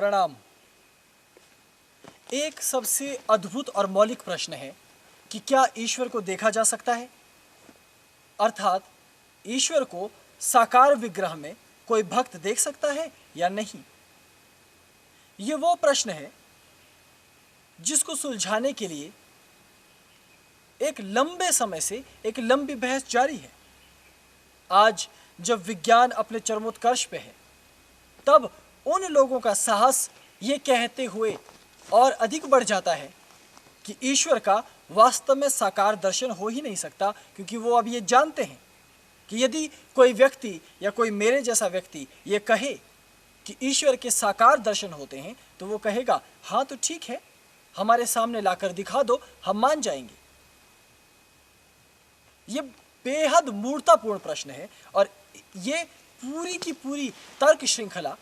प्रणाम। एक सबसे अद्भुत और मौलिक प्रश्न है कि क्या ईश्वर को देखा जा सकता है, अर्थात ईश्वर को साकार विग्रह में कोई भक्त देख सकता है या नहीं। ये वो प्रश्न है जिसको सुलझाने के लिए एक लंबे समय से एक लंबी बहस जारी है। आज जब विज्ञान अपने चरमोत्कर्ष पे है, तब उन लोगों का साहस ये कहते हुए और अधिक बढ़ जाता है कि ईश्वर का वास्तव में साकार दर्शन हो ही नहीं सकता, क्योंकि वो अब ये जानते हैं कि यदि कोई व्यक्ति या कोई मेरे जैसा व्यक्ति ये कहे कि ईश्वर के साकार दर्शन होते हैं, तो वो कहेगा हाँ तो ठीक है, हमारे सामने लाकर दिखा दो, हम मान जाएंगे। ये बेहद मूर्खतापूर्ण प्रश्न है और ये पूरी की पूरी तर्क श्रृंखला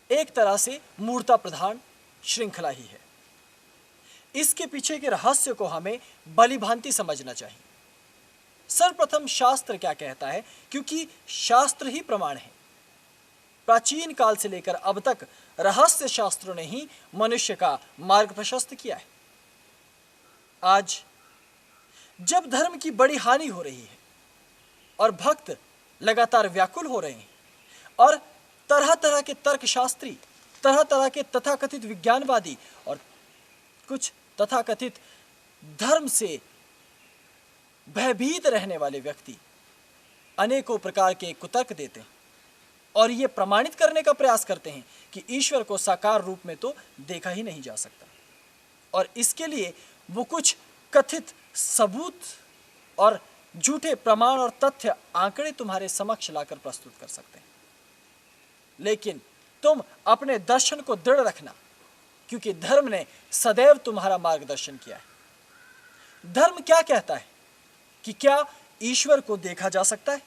एक तरह से मूर्खता प्रधान श्रृंखला ही है। इसके पीछे के रहस्य को हमें भलीभांति समझना चाहिए। सर्वप्रथम शास्त्र क्या कहता है, क्योंकि शास्त्र ही प्रमाण है। प्राचीन काल से लेकर अब तक रहस्य शास्त्रों ने ही मनुष्य का मार्ग प्रशस्त किया है। आज जब धर्म की बड़ी हानि हो रही है और भक्त लगातार व्याकुल हो रहे हैं और तरह तरह के तर्कशास्त्री, तरह तरह के तथाकथित विज्ञानवादी और कुछ तथाकथित धर्म से भयभीत रहने वाले व्यक्ति अनेकों प्रकार के कुतर्क देते हैं और ये प्रमाणित करने का प्रयास करते हैं कि ईश्वर को साकार रूप में तो देखा ही नहीं जा सकता, और इसके लिए वो कुछ कथित सबूत और झूठे प्रमाण और तथ्य आंकड़े तुम्हारे समक्ष लाकर प्रस्तुत कर सकते हैं। लेकिन तुम अपने दर्शन को दृढ़ रखना, क्योंकि धर्म ने सदैव तुम्हारा मार्गदर्शन किया है। धर्म क्या कहता है कि क्या ईश्वर को देखा जा सकता है?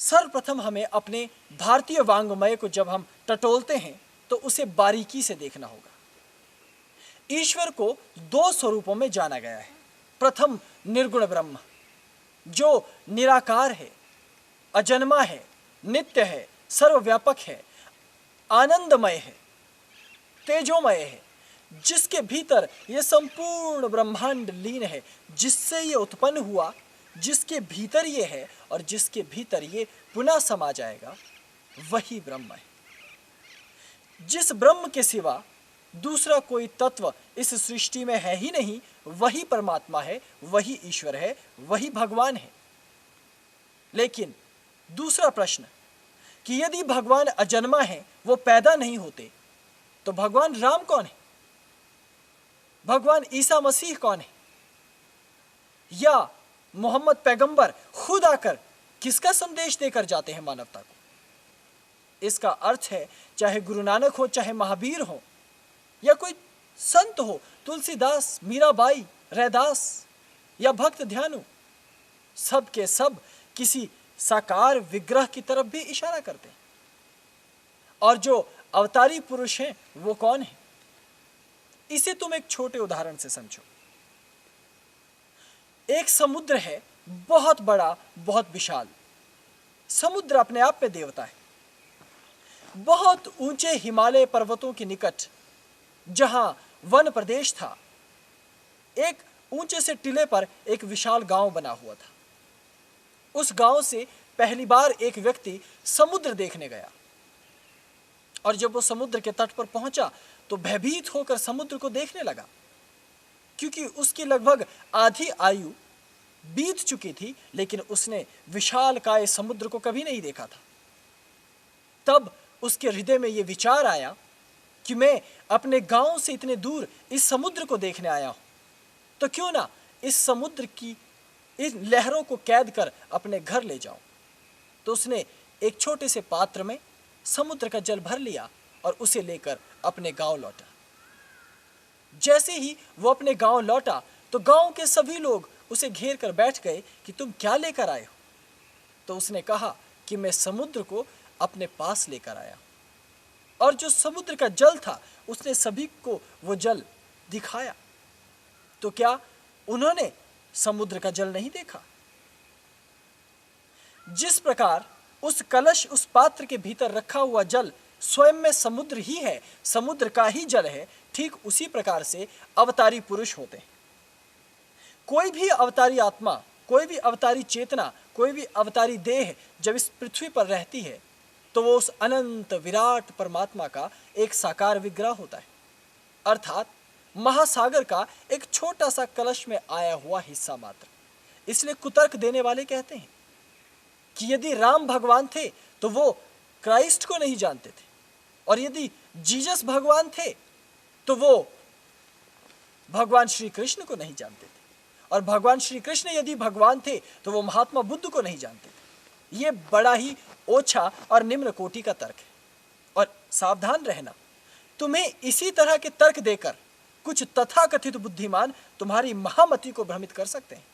सर्वप्रथम हमें अपने भारतीय वांग्मय को जब हम टटोलते हैं तो उसे बारीकी से देखना होगा। ईश्वर को दो स्वरूपों में जाना गया है। प्रथम निर्गुण ब्रह्म, जो निराकार है, अजन्मा है, नित्य है, सर्वव्यापक है, आनंदमय है, तेजोमय है, जिसके भीतर यह संपूर्ण ब्रह्मांड लीन है, जिससे ये उत्पन्न हुआ, जिसके भीतर ये है और जिसके भीतर ये पुनः समा जाएगा, वही ब्रह्म है। जिस ब्रह्म के सिवा दूसरा कोई तत्व इस सृष्टि में है ही नहीं, वही परमात्मा है, वही ईश्वर है, वही भगवान है। लेकिन दूसरा प्रश्न कि यदि भगवान अजन्मा है, वो पैदा नहीं होते, तो भगवान राम कौन है? भगवान ईसा मसीह कौन है? या मोहम्मद पैगंबर खुद आकर किसका संदेश देकर जाते हैं मानवता को? इसका अर्थ है चाहे गुरु नानक हो, चाहे महावीर हो, या कोई संत हो, तुलसीदास, मीराबाई, रैदास या भक्त ध्यानु, सब के सब किसी साकार विग्रह की तरफ भी इशारा करते हैं। और जो अवतारी पुरुष हैं वो कौन है? इसे तुम एक छोटे उदाहरण से समझो। एक समुद्र है, बहुत बड़ा, बहुत विशाल। समुद्र अपने आप में देवता है। बहुत ऊंचे हिमालय पर्वतों के निकट जहां वन प्रदेश था, एक ऊंचे से टीले पर एक विशाल गांव बना हुआ था। उस गांव से पहली बार एक व्यक्ति समुद्र देखने गया, और जब वो समुद्र के तट पर पहुंचा तो भयभीत होकर समुद्र को देखने लगा, क्योंकि उसकी लगभग आधी आयु बीत चुकी थी, लेकिन उसने विशालकाय समुद्र को कभी नहीं देखा था। तब उसके हृदय में यह विचार आया कि मैं अपने गांव से इतने दूर इस समुद्र को देखने आया हूं, तो क्यों ना इस समुद्र की इन लहरों को कैद कर अपने घर ले जाऊं। तो उसने एक छोटे से पात्र में समुद्र का जल भर लिया और उसे लेकर अपने गांव लौटा। जैसे ही वो अपने गांव लौटा तो गांव के सभी लोग उसे घेर कर बैठ गए कि तुम क्या लेकर आए हो? तो उसने कहा कि मैं समुद्र को अपने पास लेकर आया। और जो समुद्र का जल था उसने सभी को वो जल दिखाया। तो क्या उन्होंने समुद्र का जल नहीं देखा? जिस प्रकार उस कलश, उस पात्र के भीतर रखा हुआ जल स्वयं में समुद्र ही है, समुद्र का ही जल है। ठीक उसी प्रकार से अवतारी पुरुष होते हैं। कोई भी अवतारी आत्मा, कोई भी अवतारी चेतना, कोई भी अवतारी देह जब इस पृथ्वी पर रहती है तो वो उस अनंत विराट परमात्मा का एक साकार विग्रह होता है, अर्थात महासागर का एक छोटा सा कलश में आया हुआ हिस्सा मात्र। इसलिए कुतर्क देने वाले कहते हैं कि यदि राम भगवान थे तो वो क्राइस्ट को नहीं जानते थे, और यदि जीसस भगवान थे तो वो भगवान श्री कृष्ण को नहीं जानते थे, और भगवान श्री कृष्ण यदि भगवान थे तो वो महात्मा बुद्ध को नहीं जानते थे। ये बड़ा ही ओछा और निम्न कोटि का तर्क है। और सावधान रहना, तुम्हें इसी तरह के तर्क देकर कुछ तथाकथित बुद्धिमान तुम्हारी महामति को भ्रमित कर सकते हैं,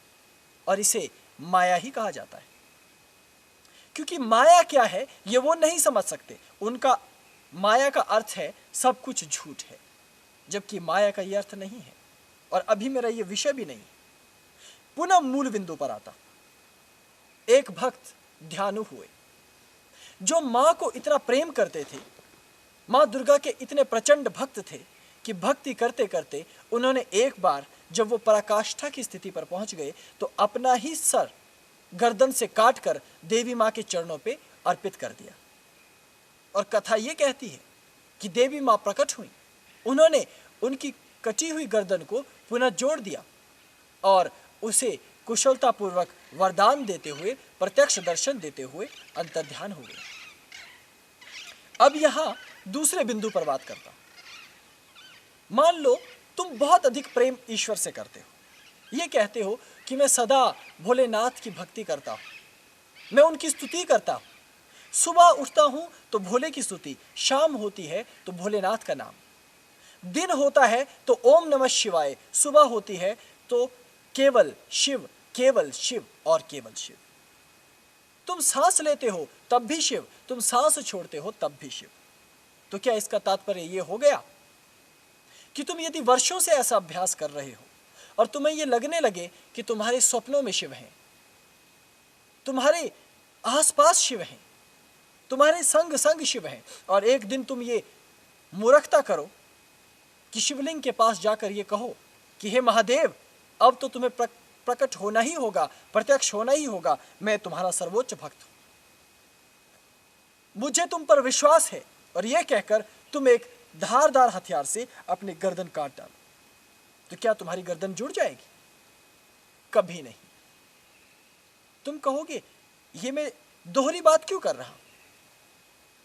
और इसे माया ही कहा जाता है। क्योंकि माया क्या है ये वो नहीं समझ सकते। उनका माया का अर्थ है सब कुछ झूठ है, जबकि माया का ये अर्थ नहीं है। और अभी मेरा ये विषय भी नहीं है। पुनः मूल बिंदु पर आता। एक भक्त ध्यानु हुए जो मां को इतना प्रेम करते थे, मां दुर्गा के इतने प्रचंड भक्त थे कि भक्ति करते करते उन्होंने एक बार जब वो पराकाष्ठा की स्थिति पर पहुंच गए तो अपना ही सर गर्दन से काटकर देवी मां के चरणों पे अर्पित कर दिया। और कथा ये कहती है कि देवी मां प्रकट हुई, उन्होंने उनकी कटी हुई गर्दन को पुनः जोड़ दिया और उसे कुशलतापूर्वक वरदान देते हुए, प्रत्यक्ष दर्शन देते हुए अंतर्ध्यान हो गए। अब यहां दूसरे बिंदु पर बात करता हूं। मान लो तुम बहुत अधिक प्रेम ईश्वर से करते हो, ये कहते हो कि मैं सदा भोलेनाथ की भक्ति करता हूं, मैं उनकी स्तुति करता हूं। सुबह उठता हूं तो भोले की स्तुति, शाम होती है तो भोलेनाथ का नाम, दिन होता है तो ओम नमः शिवाय, सुबह होती है तो केवल शिव, केवल शिव और केवल शिव। तुम सांस लेते हो तब भी शिव, तुम सांस छोड़ते हो तब भी शिव। तो क्या इसका तात्पर्य यह हो गया कि तुम यदि वर्षों से ऐसा अभ्यास कर रहे हो और तुम्हें यह लगने लगे कि तुम्हारे स्वप्नों में शिव हैं, तुम्हारे आसपास शिव हैं, तुम्हारे संग संग शिव हैं, और एक दिन तुम ये मूर्खता करो कि शिवलिंग के पास जाकर ये कहो कि हे महादेव, अब तो तुम्हें प्रकट होना ही होगा, प्रत्यक्ष होना ही होगा, मैं तुम्हारा सर्वोच्च भक्त हूं, मुझे तुम पर विश्वास है, और यह कहकर तुम एक धारदार हथियार से अपनी गर्दन काट डालो, तो क्या तुम्हारी गर्दन जुड़ जाएगी? कभी नहीं। तुम कहोगे ये मैं दोहरी बात क्यों कर रहा हूं?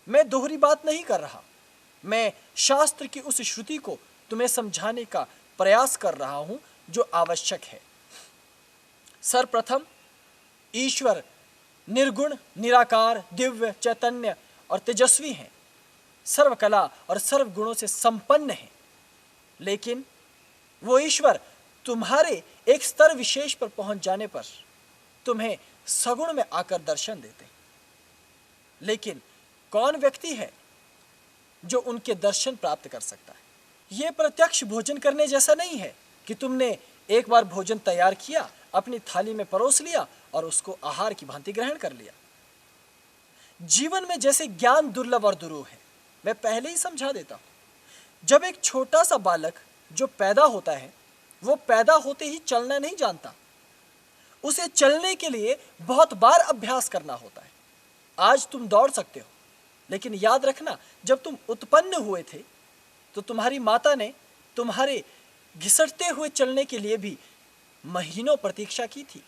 मैं दोहरी बात नहीं कर रहा, मैं शास्त्र की उस श्रुति को तुम्हें समझाने का प्रयास कर रहा हूं जो आवश्यक है। सर्वप्रथम ईश्वर निर्गुण, निराकार, दिव्य, चैतन्य और तेजस्वी हैं, सर्वकला और सर्व गुणों से संपन्न हैं। लेकिन वो ईश्वर तुम्हारे एक स्तर विशेष पर पहुंच जाने पर तुम्हें सगुण में आकर दर्शन देते हैं। लेकिन कौन व्यक्ति है जो उनके दर्शन प्राप्त कर सकता है? यह प्रत्यक्ष भोजन करने जैसा नहीं है कि तुमने एक बार भोजन तैयार किया, अपनी थाली में परोस लिया और उसको आहार की भांति ग्रहण कर लिया। जीवन में जैसे ज्ञान दुर्लभ और दुरूह है, मैं पहले ही समझा देता हूं। जब एक छोटा सा बालक जो पैदा होता है, वो पैदा होते ही चलना नहीं जानता, उसे चलने के लिए बहुत बार अभ्यास करना होता है। आज तुम दौड़ सकते हो, लेकिन याद रखना, जब तुम उत्पन्न हुए थे तो तुम्हारी माता ने तुम्हारे घिसटते हुए चलने के लिए भी महीनों प्रतीक्षा की थी।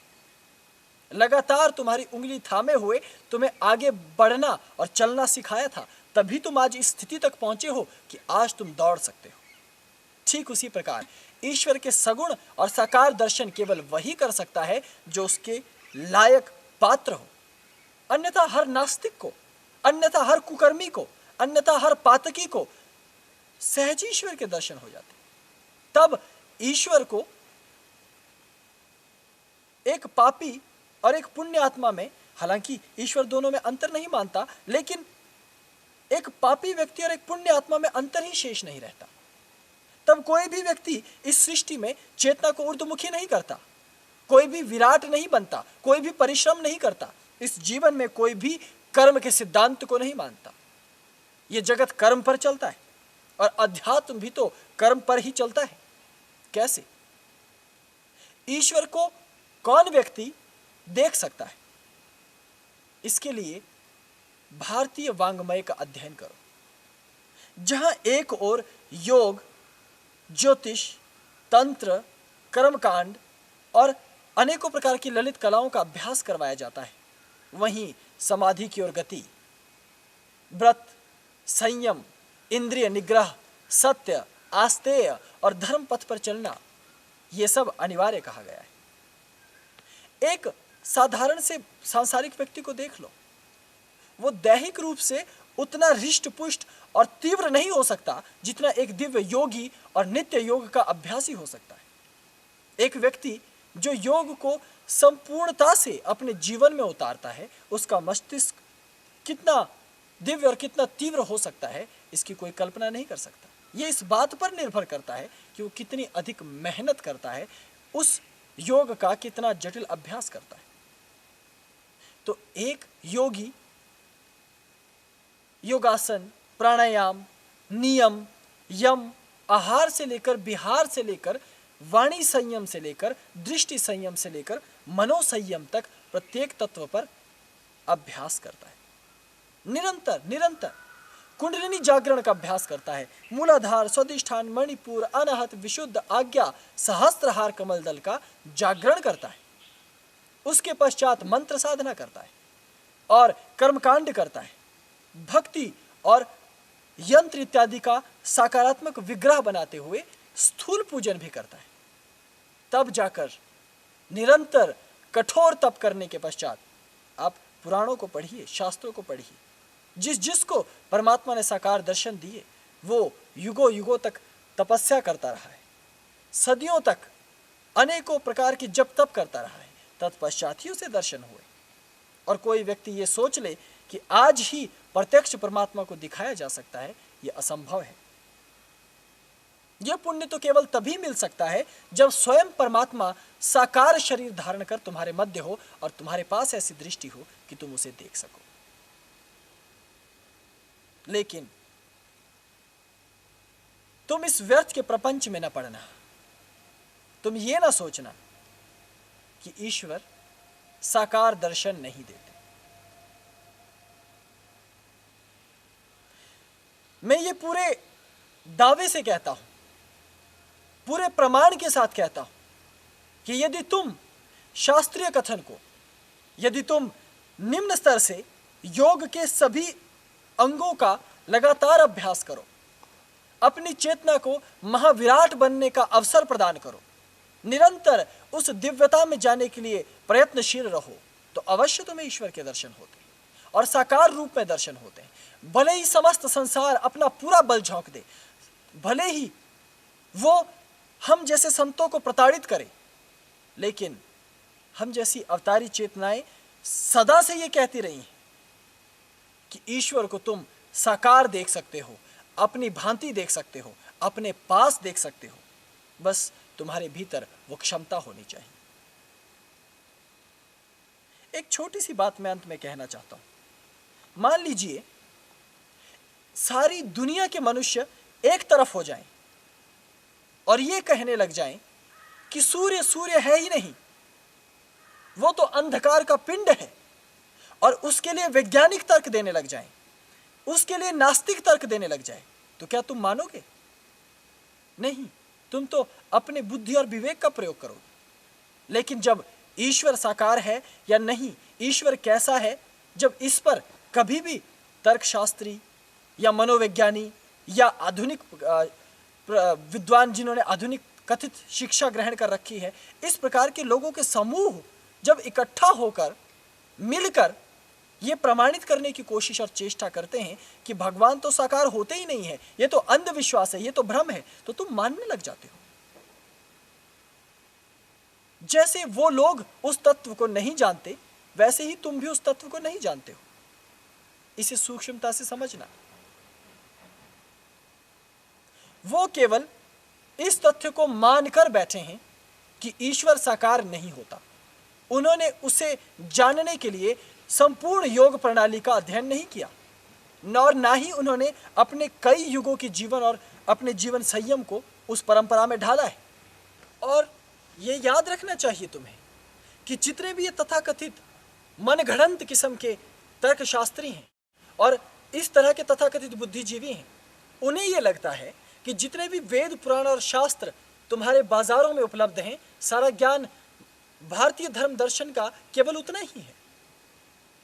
लगातार तुम्हारी उंगली थामे हुए तुम्हें आगे बढ़ना और चलना सिखाया था, तभी तुम आज इस स्थिति तक पहुंचे हो कि आज तुम दौड़ सकते हो। ठीक उसी प्रकार ईश्वर के सगुण और साकार दर्शन केवल वही कर सकता है जो उसके लायक पात्र हो। अन्यथा हर नास्तिक को, अन्यथा हर कुकर्मी को, अन्यथा हर पातकी को सहज ईश्वर के दर्शन हो जाते। तब ईश्वर को एक पापी और एक पुण्य आत्मा में, हालांकि ईश्वर दोनों में अंतर नहीं मानता, लेकिन एक पापी व्यक्ति और एक पुण्य आत्मा में अंतर ही शेष नहीं रहता। तब कोई भी व्यक्ति इस सृष्टि में चेतना को ऊर्ध्वमुखी नहीं करता, कोई भी विराट नहीं बनता, कोई भी परिश्रम नहीं करता, इस जीवन में कोई भी कर्म के सिद्धांत को नहीं मानता। यह जगत कर्म पर चलता है और अध्यात्म भी तो कर्म पर ही चलता है। कैसे? ईश्वर को कौन व्यक्ति देख सकता है? इसके लिए भारतीय वांग्मय का अध्ययन करो, जहां एक ओर योग, ज्योतिष, तंत्र, कर्मकांड और अनेकों प्रकार की ललित कलाओं का अभ्यास करवाया जाता है, वहीं समाधि की ओर गति, व्रत, संयम, इंद्रिय निग्रह, सत्य, आस्तेय और धर्म पथ पर चलना, यह सब अनिवार्य कहा गया है। एक साधारण से सांसारिक व्यक्ति को देख लो, वो दैहिक रूप से उतना हृष्ट पुष्ट और तीव्र नहीं हो सकता जितना एक दिव्य योगी और नित्य योग का अभ्यासी हो सकता है। एक व्यक्ति जो योग को संपूर्णता से अपने जीवन में उतारता है, उसका मस्तिष्क कितना दिव्य और कितना तीव्र हो सकता है, इसकी कोई कल्पना नहीं कर सकता। यह इस बात पर निर्भर करता है कि वो कितनी अधिक मेहनत करता है, उस योग का कितना जटिल अभ्यास करता है। तो एक योगी योगासन, प्राणायाम, नियम, यम, आहार से लेकर विहार से लेकर वाणी संयम से लेकर दृष्टि संयम से लेकर मनोसंयम तक प्रत्येक तत्व पर अभ्यास करता है। निरंतर निरंतर कुंडलिनी जागरण का अभ्यास करता है। मूलाधार, स्वादिष्ठान, मणिपुर, अनाहत, विशुद्ध, आज्ञा, सहस्त्रहार कमल दल का जागरण करता है। उसके पश्चात मंत्र साधना करता है और कर्मकांड करता है। भक्ति और यंत्र इत्यादि का सकारात्मक विग्रह बनाते हुए स्थूल पूजन भी करता है। तब जाकर निरंतर कठोर तप करने के पश्चात आप पुराणों को पढ़िए, शास्त्रों को पढ़िए। जिसको परमात्मा ने साकार दर्शन दिए, वो युगों युगों तक तपस्या करता रहा है, सदियों तक अनेकों प्रकार की जप तप करता रहा है, तत्पश्चात ही उसे दर्शन हुए। और कोई व्यक्ति ये सोच ले कि आज ही प्रत्यक्ष परमात्मा को दिखाया जा सकता है, यह असंभव है। यह पुण्य तो केवल तभी मिल सकता है जब स्वयं परमात्मा साकार शरीर धारण कर तुम्हारे मध्य हो और तुम्हारे पास ऐसी दृष्टि हो कि तुम उसे देख सको। लेकिन तुम इस व्यर्थ के प्रपंच में न पड़ना। तुम ये ना सोचना कि ईश्वर साकार दर्शन नहीं देते। मैं ये पूरे दावे से कहता हूं, पूरे प्रमाण के साथ कहता हूं कि यदि तुम शास्त्रीय कथन को, यदि तुम निम्न स्तर से योग के सभी अंगों का लगातार अभ्यास करो, अपनी चेतना को महाविराट बनने का अवसर प्रदान करो, निरंतर उस दिव्यता में जाने के लिए प्रयत्नशील रहो, तो अवश्य तुम्हें ईश्वर के दर्शन होते हैं और साकार रूप में दर्शन होते हैं। भले ही समस्त संसार अपना पूरा बल झोंक दे, भले ही वो हम जैसे संतों को प्रताड़ित करे, लेकिन हम जैसी अवतारी चेतनाएं सदा से ये कहती रही हैं कि ईश्वर को तुम साकार देख सकते हो, अपनी भांति देख सकते हो, अपने पास देख सकते हो, बस तुम्हारे भीतर वो क्षमता होनी चाहिए। एक छोटी सी बात मैं अंत में कहना चाहता हूं। मान लीजिए सारी दुनिया के मनुष्य एक तरफ हो जाएं और ये कहने लग जाएं कि सूर्य सूर्य है ही नहीं, वो तो अंधकार का पिंड है, और उसके लिए वैज्ञानिक तर्क देने लग जाएं, उसके लिए नास्तिक तर्क देने लग जाए, तो क्या तुम मानोगे? नहीं, तुम तो अपने बुद्धि और विवेक का प्रयोग करोगे। लेकिन जब ईश्वर साकार है या नहीं, ईश्वर कैसा है, जब इस पर कभी भी तर्कशास्त्री या मनोवैज्ञानी या आधुनिक विद्वान जिन्होंने आधुनिक कथित शिक्षा ग्रहण कर रखी है, इस प्रकार के लोगों के समूह जब इकट्ठा होकर मिलकर ये प्रमाणित करने की कोशिश और चेष्टा करते हैं कि भगवान तो साकार होते ही नहीं है, ये तो अंधविश्वास है, ये तो भ्रम है, तो तुम मानने लग जाते हो। जैसे वो लोग उस तत्व को नहीं जानते, वैसे ही तुम भी उस तत्व को नहीं जानते हो। इसे सूक्ष्मता से समझना। वो केवल इस तथ्य को मानकर बैठे हैं कि ईश्वर साकार नहीं होता। उन्होंने उसे जानने के लिए संपूर्ण योग प्रणाली का अध्ययन नहीं किया, और ना ही उन्होंने अपने कई युगों के जीवन और अपने जीवन संयम को उस परंपरा में ढाला है। और ये याद रखना चाहिए तुम्हें कि जितने भी ये तथाकथित मनगढ़ंत किस्म के तर्कशास्त्री हैं और इस तरह के तथाकथित बुद्धिजीवी हैं, उन्हें ये लगता है कि जितने भी वेद पुराण और शास्त्र तुम्हारे बाजारों में उपलब्ध हैं, सारा ज्ञान भारतीय धर्म दर्शन का केवल उतना ही है।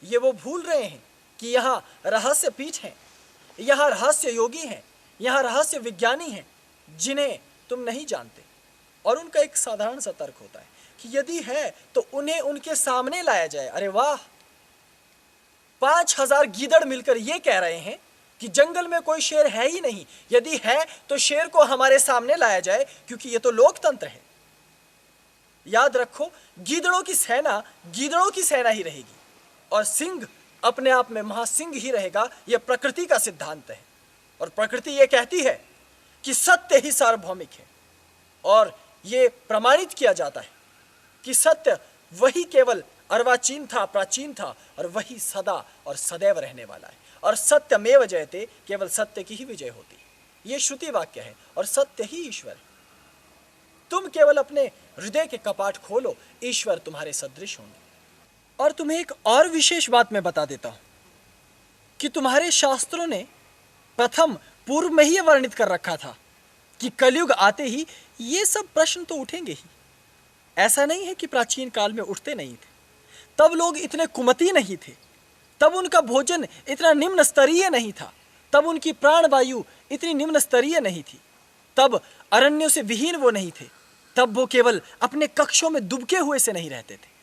ये वो भूल रहे हैं कि यहाँ रहस्य पीठ हैं, यहाँ रहस्य योगी हैं, यहाँ रहस्य विज्ञानी हैं जिन्हें तुम नहीं जानते। और उनका एक साधारण सा तर्क होता है कि यदि है तो उन्हें उनके सामने लाया जाए। अरे वाह, 5000 गीदड़ मिलकर ये कह रहे हैं कि जंगल में कोई शेर है ही नहीं, यदि है तो शेर को हमारे सामने लाया जाए, क्योंकि ये तो लोकतंत्र है। याद रखो, गीदड़ों की सेना गीदड़ों की सेना ही रहेगी और सिंह अपने आप में महासिंह ही रहेगा। यह प्रकृति का सिद्धांत है और प्रकृति यह कहती है कि सत्य ही सार्वभौमिक है और यह प्रमाणित किया जाता है कि सत्य वही केवल अर्वाचीन था, प्राचीन था, और वही सदा और सदैव रहने वाला है। और सत्यमेव जयते, केवल सत्य की ही विजय होती है। यह श्रुति वाक्य है और सत्य ही ईश्वर है। तुम केवल अपने हृदय के कपाट खोलो, ईश्वर तुम्हारे सदृश होंगे। और तुम्हें एक और विशेष बात मैं बता देता हूं कि तुम्हारे शास्त्रों ने प्रथम पूर्व में ही वर्णित कर रखा था कि कलयुग आते ही ये सब प्रश्न तो उठेंगे ही। ऐसा नहीं है कि प्राचीन काल में उठते नहीं थे, तब लोग इतने कुमती नहीं थे, तब उनका भोजन इतना निम्न स्तरीय नहीं था, तब उनकी प्राणवायु इतनी निम्न स्तरीय नहीं थी, तब अरण्यों से विहीन वो नहीं थे, तब वो केवल अपने कक्षों में दुबके हुए से नहीं रहते थे,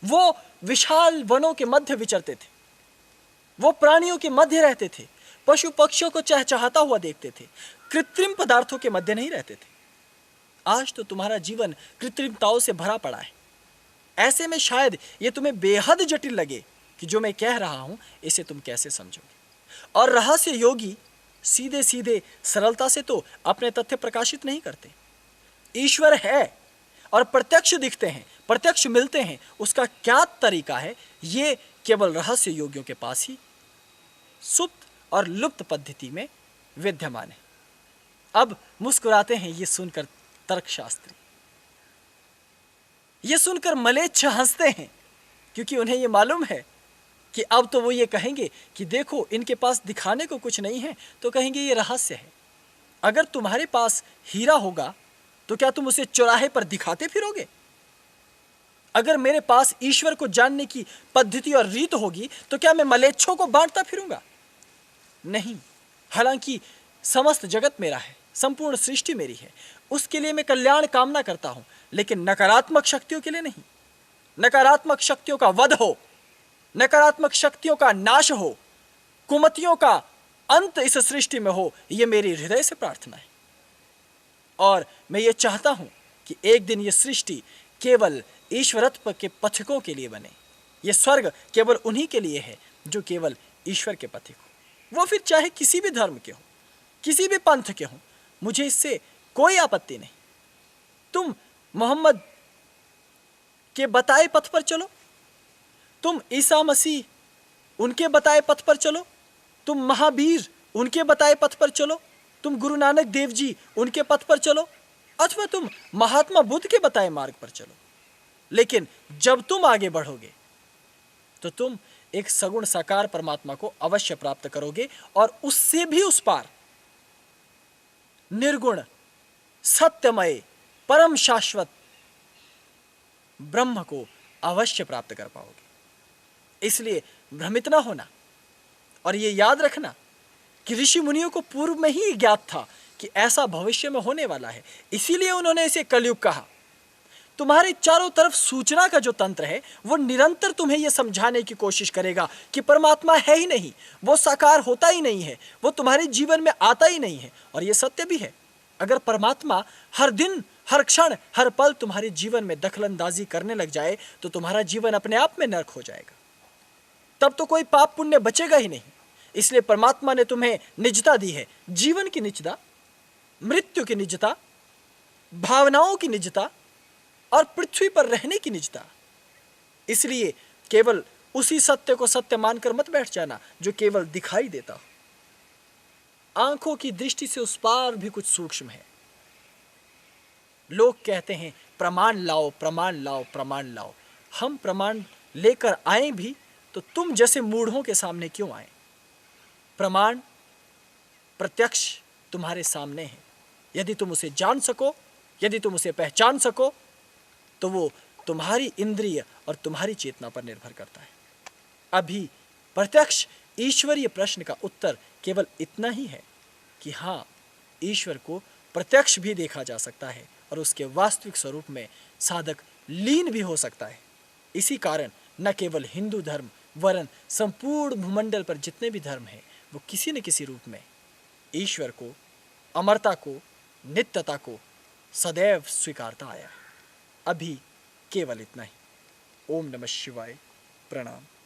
वो विशाल वनों के मध्य विचरते थे, वो प्राणियों के मध्य रहते थे, पशु पक्षियों को चहचहाता हुआ देखते थे, कृत्रिम पदार्थों के मध्य नहीं रहते थे। आज तो तुम्हारा जीवन कृत्रिमताओं से भरा पड़ा है। ऐसे में शायद ये तुम्हें बेहद जटिल लगे कि जो मैं कह रहा हूं इसे तुम कैसे समझोगे। और रहस्य योगी सीधे सीधे सरलता से तो अपने तथ्य प्रकाशित नहीं करते। ईश्वर है और प्रत्यक्ष दिखते हैं, प्रत्यक्ष मिलते हैं, उसका क्या तरीका है ये केवल रहस्य योगियों के पास ही सुप्त और लुप्त पद्धति में विद्यमान है। अब मुस्कुराते हैं ये सुनकर तर्कशास्त्री, ये सुनकर मलेच्छ हंसते हैं, क्योंकि उन्हें ये मालूम है कि अब तो वो ये कहेंगे कि देखो इनके पास दिखाने को कुछ नहीं है, तो कहेंगे ये रहस्य है। अगर तुम्हारे पास हीरा होगा तो क्या तुम उसे चौराहे पर दिखाते फिरोगे? अगर मेरे पास ईश्वर को जानने की पद्धति और रीत होगी तो क्या मैं मलेच्छों को बांटता फिरूंगा? नहीं। हालांकि समस्त जगत मेरा है, संपूर्ण सृष्टि मेरी है, उसके लिए मैं कल्याण कामना करता हूं, लेकिन नकारात्मक शक्तियों के लिए नहीं। नकारात्मक शक्तियों का वध हो, नकारात्मक शक्तियों का नाश हो, कुमतियों का अंत इस सृष्टि में हो, यह मेरी हृदय से प्रार्थना है। और मैं ये चाहता हूं कि एक दिन ये सृष्टि केवल ईश्वरत्व के पथिकों के लिए बने। ये स्वर्ग केवल उन्हीं के लिए है जो केवल ईश्वर के पथिक हो, वो फिर चाहे किसी भी धर्म के हो, किसी भी पंथ के हो, मुझे इससे कोई आपत्ति नहीं। तुम मोहम्मद के बताए पथ पर चलो, तुम ईसा मसीह उनके बताए पथ पर चलो, तुम महावीर उनके बताए पथ पर चलो, तुम गुरु नानक देव जी उनके पथ पर चलो, अथवा तुम महात्मा बुद्ध के बताए मार्ग पर चलो। लेकिन जब तुम आगे बढ़ोगे तो तुम एक सगुण साकार परमात्मा को अवश्य प्राप्त करोगे और उससे भी उस पार निर्गुण सत्यमय परम शाश्वत ब्रह्म को अवश्य प्राप्त कर पाओगे। इसलिए भ्रमित ना होना और ये याद रखना कि ऋषि मुनियों को पूर्व में ही ज्ञात था कि ऐसा भविष्य में होने वाला है, इसीलिए उन्होंने इसे कलयुग कहा। तुम्हारे चारों तरफ सूचना का जो तंत्र है वो निरंतर तुम्हें यह समझाने की कोशिश करेगा कि परमात्मा है ही नहीं, वो साकार होता ही नहीं है, वो तुम्हारे जीवन में आता ही नहीं है। और ये सत्य भी है। अगर परमात्मा हर दिन हर क्षण हर पल तुम्हारे जीवन में दखलंदाजी करने लग जाए तो तुम्हारा जीवन अपने आप में नर्क हो जाएगा, तब तो कोई पाप पुण्य बचेगा ही नहीं। इसलिए परमात्मा ने तुम्हें निजता दी है, जीवन की निजता, मृत्यु की निजता, भावनाओं की निजता और पृथ्वी पर रहने की निजता। इसलिए केवल उसी सत्य को सत्य मानकर मत बैठ जाना जो केवल दिखाई देता हो। आंखों की दृष्टि से उस पार भी कुछ सूक्ष्म है। लोग कहते हैं प्रमाण लाओ, प्रमाण लाओ, प्रमाण लाओ। हम प्रमाण लेकर आए भी तो तुम जैसे मूढ़ों के सामने क्यों आए? प्रमाण प्रत्यक्ष तुम्हारे सामने है। यदि तुम उसे जान सको, यदि तुम उसे पहचान सको, तो वो तुम्हारी इंद्रिय और तुम्हारी चेतना पर निर्भर करता है। अभी प्रत्यक्ष ईश्वरीय प्रश्न का उत्तर केवल इतना ही है कि हाँ, ईश्वर को प्रत्यक्ष भी देखा जा सकता है और उसके वास्तविक स्वरूप में साधक लीन भी हो सकता है। इसी कारण न केवल हिंदू धर्म वरन संपूर्ण भूमंडल पर जितने भी धर्म हैं, वो किसी न किसी रूप में ईश्वर को, अमरता को, नित्यता को सदैव स्वीकारता आया है। अभी केवल इतना ही। ओम नमः शिवाय। प्रणाम।